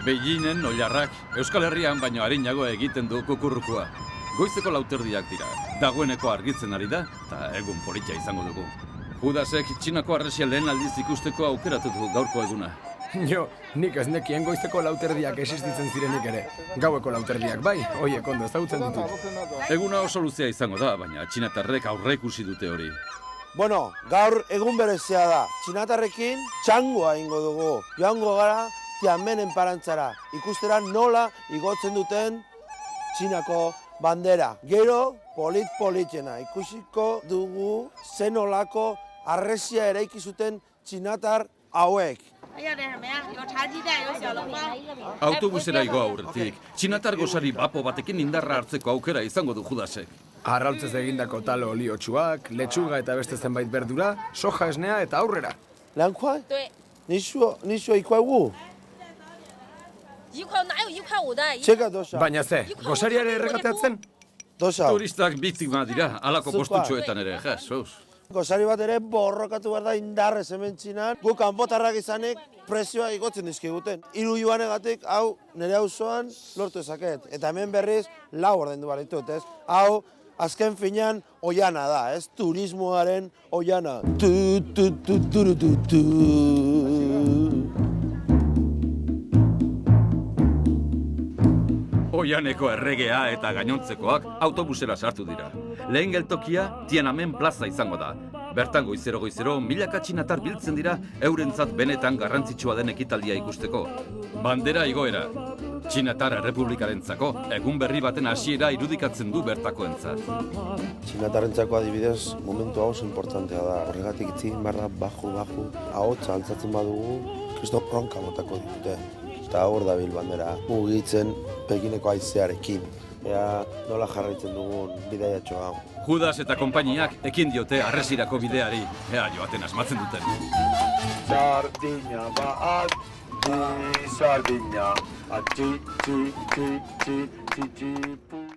Beijinen oilarrak, Euskal Herrian baino arinago egiten du kukurrukua. Goizeko 4:00 dira, dagoeneko argitzen ari da, eta egun polita izango dugu. Judasek Txinako harresia lehen aldiz ikusteko aukeratu du gaurko eguna. Jo, nik ez nekien goizeko 4:00 existitzen zirenik ere. Gaueko 4:00 bai, hoiek ondo ezagutzen ditut. Eguna oso luzea izango da, baina txinatarrek aurreikusi dute hori. Bueno, gaur egun berezia da. Txinatarrekin txangoa ingo dugu. Joango gara Tianmenen parantzara. Ikustera nola igotzen duten Txinako bandera. Gero, polit-politena. Ikusiko dugu zenolako harresia eraiki zuten txinatar hauek. Autobusera igo aurretik, txinatar gosari bapo batekin indarra hartzeko aukera izango du Judasek. Arrautzez egindako talo oliotsuak, letxuga eta beste zenbait berdura, soja esnea eta aurrera. Lankuai? Nixua ikuagu? Txeka dosa. Baina ze, gosariare erregateatzen? Dosa. Turistak biktima dira, halako postutxoetan ere, Jesus. Gosari bat ere borrokatu behar da indarrez hemen Txinan. Gu kanpotarrak izanik prezioa igotzen dizkiguten. 3 juanegatik hau nire auzoan lortu ezaket. Eta hemen berriz 4 ordaindu behar ditut, ez? Hau azken finean oiana da, ez? Turismoaren oiana. Oianeko erregea eta gainontzekoak autobusera sartu dira. Lehen geltokia Tiananmen plaza izango da. Bertan goizero milaka txinatar biltzen dira eurentzat benetan garrantzitsua den ekitaldia ikusteko. Bandera igoera. Txinatar Errepublikarentzako egun berri baten hasiera irudikatzen du bertakoentzat. Txinatarrentzako adibidez momentu hau oso importantea da. Horregatik itzin barra baju, ahotsa altzatzen badugu, kristo bronka botako ditute. Eta hor dabil bandera, mugitzen Pekineko haizearekin. Ea nola jarraitzen dugun bidaiatxo hau. Judas eta konpainiak ekin diote harresirako bideari. Ea joaten asmatzen duten. Sardina bat, sardina, atxi, txi, txi, txi, txi, txi,